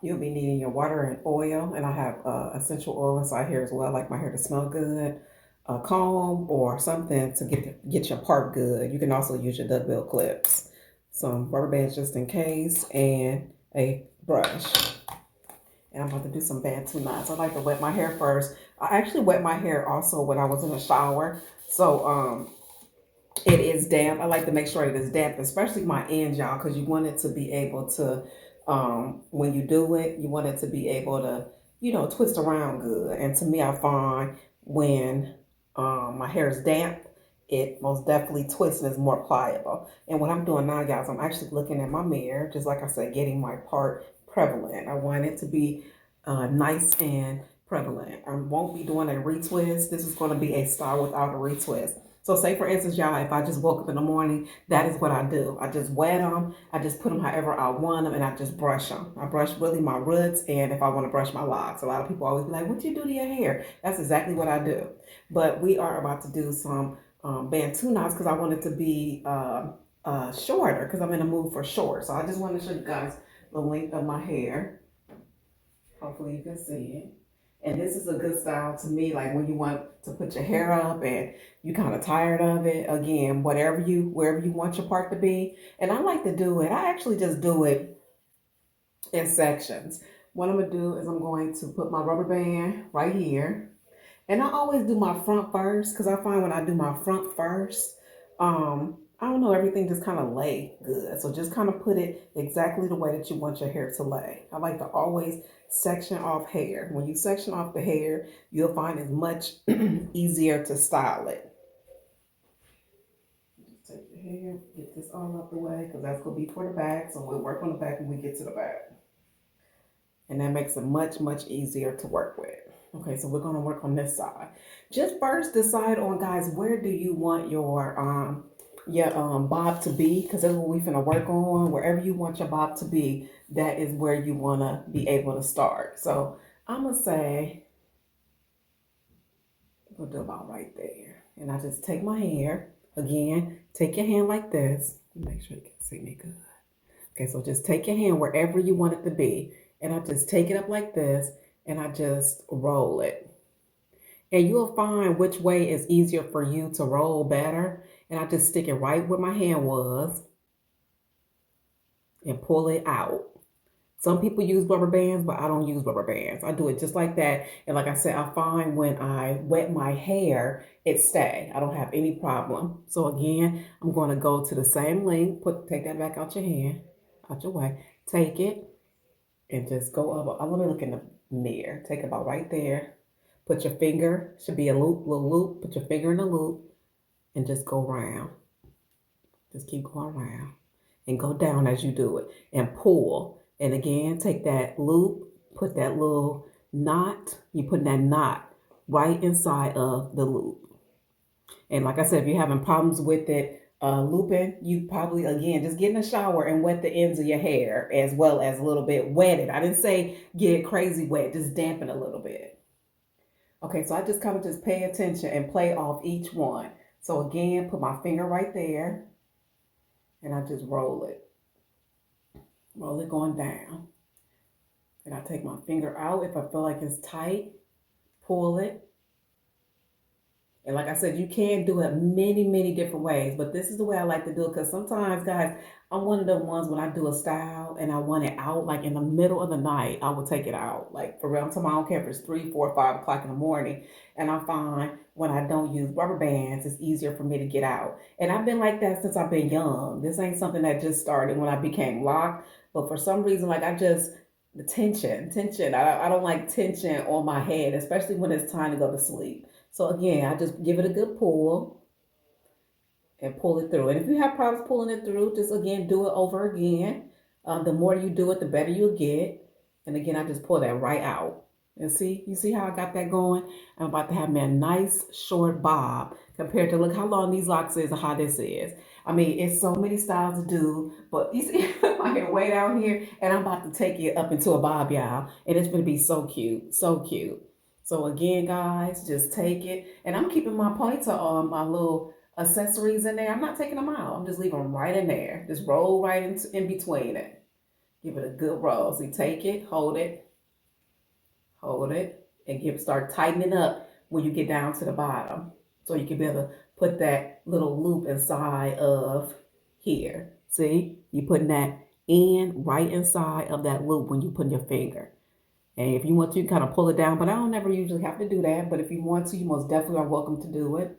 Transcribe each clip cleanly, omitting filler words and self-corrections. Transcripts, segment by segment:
You'll be needing your water and oil, and I have essential oil inside here as well. I like my hair to smell good, a comb or something to get your part good. You can also use your duckbill clips, some rubber bands just in case, and a brush. And I'm about to do some Bantu knots. I like to wet my hair first. I actually wet my hair also when I was in the shower. So it is damp. I like to make sure it is damp, especially my ends, y'all, because you want it to be able to, when you do it, you want it to be able to, twist around good. And to me, I find when my hair is damp, it most definitely twists and is more pliable. And what I'm doing now, guys, I'm actually looking at my mirror, just like I said, getting my part prevalent. I want it to be nice and prevalent. I won't be doing a retwist. This is going to be a style without a retwist. So say for instance, y'all, if I just woke up in the morning, that is what I do. I just wet them. I just put them however I want them, and I just brush them. I brush really my roots, and if I want to brush my locks. A lot of people always be like, what do you do to your hair? That's exactly what I do. But we are about to do some Bantu knots because I want it to be shorter because I'm in a mood for short. So I just want to show you guys the length of my hair. Hopefully you can see it. And this is a good style to me, like when you want to put your hair up and you kind of tired of it. Again, wherever you want your part to be. And I like to do it. I actually just do it in sections. What I'm gonna do is I'm going to put my rubber band right here. And I always do my front first because I find when I do my front first, I don't know, everything just kind of lay good. So just kind of put it exactly the way that you want your hair to lay. I like to always section off hair. When you section off the hair, you'll find it's much easier to style it. Just take the hair, get this all out the way because that's going to be for the back. So we'll work on the back when we get to the back. And that makes it much, much easier to work with. Okay, so we're gonna work on this side. Just first decide on, guys, where do you want your bob to be? Because that's what we're gonna work on. Wherever you want your bob to be, that is where you wanna be able to start. So I'm gonna say we'll do about right there. And I just take my hair. Again, take your hand like this. Make sure you can see me good. Okay, so just take your hand wherever you want it to be. And I just take it up like this and I just roll it. And you'll find which way is easier for you to roll better. And I just stick it right where my hand was and pull it out. Some people use rubber bands, but I don't use rubber bands. I do it just like that. And like I said, I find when I wet my hair, it stay. I don't have any problem. So again, I'm going to go to the same length. Take that back out your hand, out your way. Take it and just go over. Let me look in the mirror. Take about right there. Put your finger, should be a loop, little loop. Put your finger in the loop and just go around. Just keep going around and go down as you do it and pull. And again, take that loop, put that little knot. You put that knot right inside of the loop. And like I said, if you're having problems with it looping, you probably, again, just get in the shower and wet the ends of your hair as well as a little bit wet it. I didn't say get it crazy wet, just dampen a little bit. Okay, so I just kind of just pay attention and play off each one. So again, put my finger right there and I just roll it. Roll it going down. And I take my finger out if I feel like it's tight, pull it. And like I said, you can do it many, many different ways, but this is the way I like to do it because sometimes, guys, I'm one of the ones when I do a style and I want it out, like in the middle of the night, I will take it out. Like for real, I'm talking, I don't care if it's 3, 4, 5 o'clock in the morning. And I find when I don't use rubber bands, it's easier for me to get out. And I've been like that since I've been young. This ain't something that just started when I became locked, but for some reason, like the tension. I don't like tension on my head, especially when it's time to go to sleep. So again, I just give it a good pull and pull it through. And if you have problems pulling it through, just again do it over again. The more you do it, the better you'll get. And again, I just pull that right out. And see, you see how I got that going? I'm about to have me a nice short bob compared to look how long these locks is and how this is. I mean, it's so many styles to do, but you see my hair way down here, and I'm about to take it up into a bob, y'all. And it's gonna be so cute, so cute. So again, guys, just take it. And I'm keeping my ponytail on, my little accessories in there. I'm not taking them out. I'm just leaving them right in there. Just roll right in between it. Give it a good roll. So you take it, hold it, and start tightening up when you get down to the bottom. So you can be able to put that little loop inside of here. See, you putting that in right inside of that loop when you put your finger. And if you want to, you kind of pull it down, but I don't never usually have to do that. But if you want to, you most definitely are welcome to do it.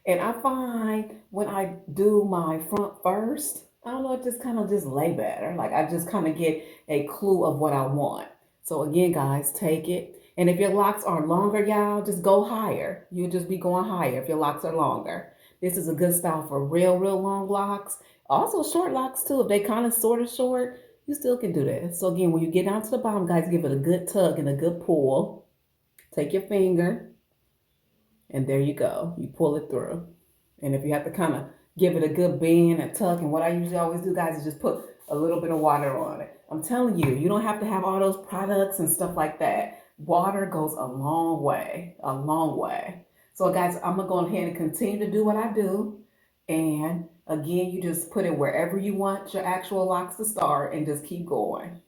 And I find when I do my front first, I don't know, it just kind of just lay better. Like I just kind of get a clue of what I want. So again, guys, take it. And if your locks are longer, y'all, just go higher. You'll just be going higher if your locks are longer. This is a good style for real, real long locks. Also short locks too. If they kind of sort of short, you still can do that. So again, when you get down to the bottom, guys, give it a good tug and a good pull. Take your finger and there you go. You pull it through. And if you have to kind of give it a good bend and tuck, and what I usually always do, guys, is just put a little bit of water on it. I'm telling you, you don't have to have all those products and stuff like that. Water goes a long way, a long way. So, guys, I'm going to go ahead and continue to do what I do. And again, you just put it wherever you want your actual locks to start and just keep going.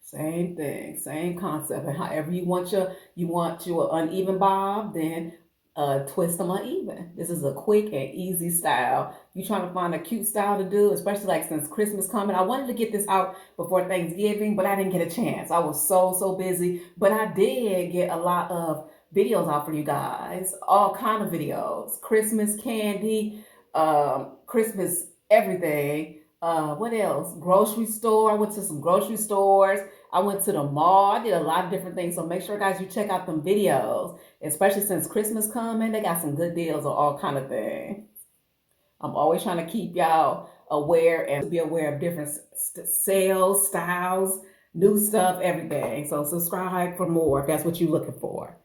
Same thing, same concept. And however you want your uneven bob, then twist them uneven. This is a quick and easy style. You trying to find a cute style to do, especially like since Christmas coming. I wanted to get this out before Thanksgiving, but I didn't get a chance. I was so busy. But I did get a lot of videos out for you guys, all kind of videos, Christmas candy, Christmas everything. What else? Grocery store. I went to some grocery stores. I went to the mall. I did a lot of different things. So make sure, guys, you check out them videos, especially since Christmas coming. They got some good deals on all kind of things. I'm always trying to keep y'all aware and be aware of different sales, styles, new stuff, everything. So subscribe for more if that's what you're looking for.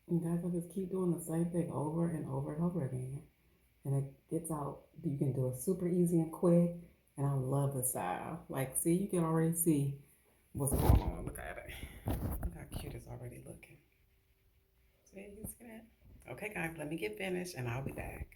And guys, I just keep doing the same thing over and over and over again. And it gets out. You can do it super easy and quick. And I love the style. Like, see, you can already see what's going on. Look at it. Look how cute it's already looking. See, you see that? Okay, guys, let me get finished and I'll be back.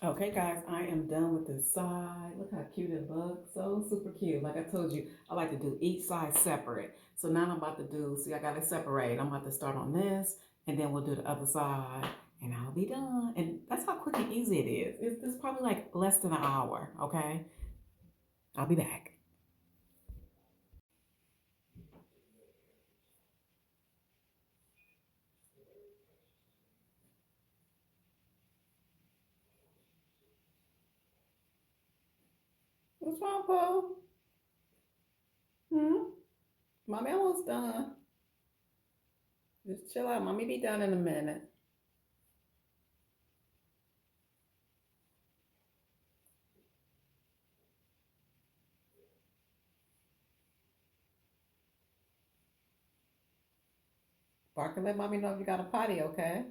Okay, guys, I am done with this side. Look how cute it looks. So super cute. Like I told you, I like to do each side separate. So now I'm about to do, see, I got it separate. I'm about to start on this, and then we'll do the other side, and I'll be done. And that's how quick and easy it is. It's probably like less than an hour, okay? I'll be back. What's wrong, Paul? Hmm? Mommy almost done. Just chill out. Mommy be done in a minute. Bark and let mommy know if you got a potty, okay?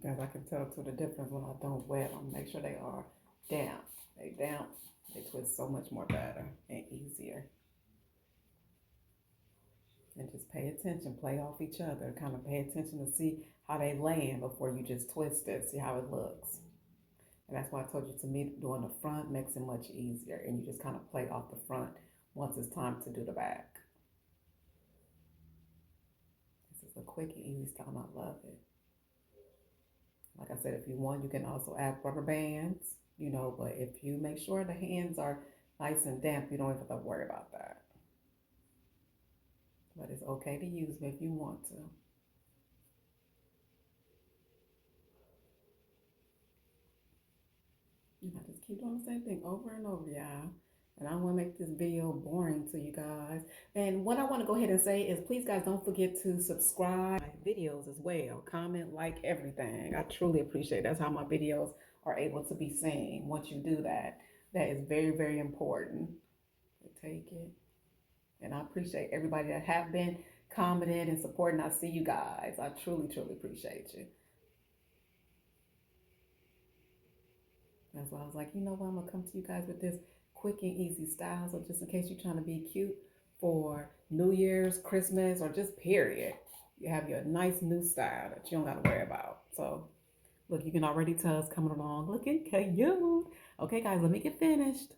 Guys, I can tell to the difference when I don't wet them. Make sure they are damp. They damp, they twist so much more better and easier. And just pay attention, play off each other, kind of pay attention to see how they land before you just twist it, see how it looks. And that's why I told you to me doing the front makes it much easier. And you just kind of play off the front once it's time to do the back. This is a quick and easy style, and I love it. Like I said, if you want, you can also add rubber bands, but if you make sure the hands are nice and damp, you don't have to worry about that. But it's okay to use them if you want to. I just keep doing the same thing over and over, y'all. And I don't want to make this video boring to you guys. And what I want to go ahead and say is please, guys, don't forget to subscribe to my videos as well. Comment, like, everything. I truly appreciate it. That's how my videos are able to be seen. Once you do that, that is very, very important. Take it. And I appreciate everybody that have been commenting and supporting. I see you guys. I truly, truly appreciate you. That's why I was like, you know what, I'm gonna come to you guys with this quick and easy style. So just in case you're trying to be cute for New Year's, Christmas, or just period, you have your nice new style that you don't gotta worry about. So look, you can already tell it's coming along. Looking cute. Okay, guys, let me get finished.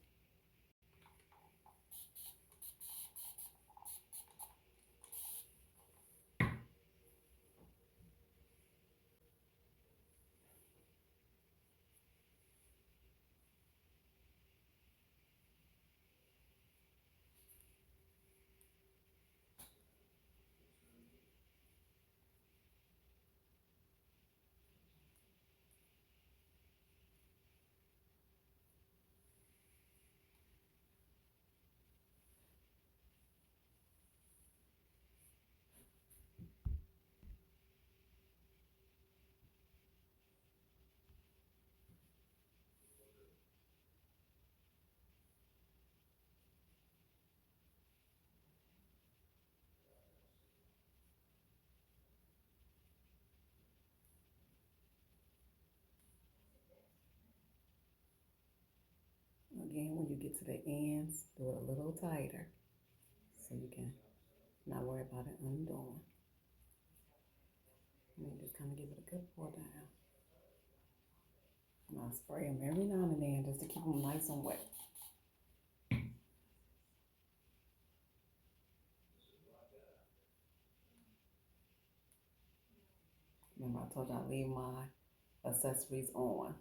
Again, when you get to the ends, do it a little tighter so you can not worry about it undoing. And then just kind of give it a good pour down. And I'll spray them every now and then just to keep them nice and wet. Remember, I told you I leave my accessories on.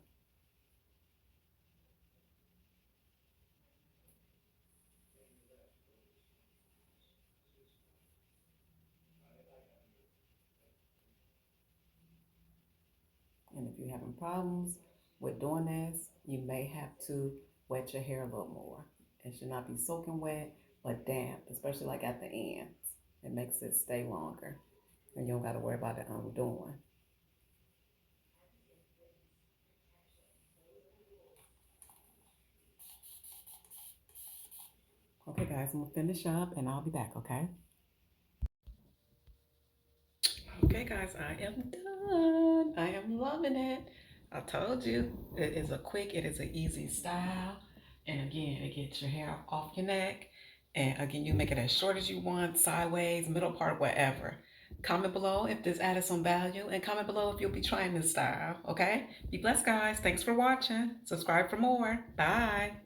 And if you're having problems with doing this, you may have to wet your hair a little more. It should not be soaking wet, but damp, especially like at the ends. It makes it stay longer, and you don't got to worry about it undoing. Okay, guys, I'm gonna finish up, and I'll be back. Okay. Okay, guys, I am done. I am loving it. I told you it is a quick, it is an easy style. And again, it gets your hair off your neck. And again, you make it as short as you want, sideways, middle part, whatever. Comment below if this added some value, and comment below if you'll be trying this style. Okay? Be blessed, guys. Thanks for watching. Subscribe for more. Bye.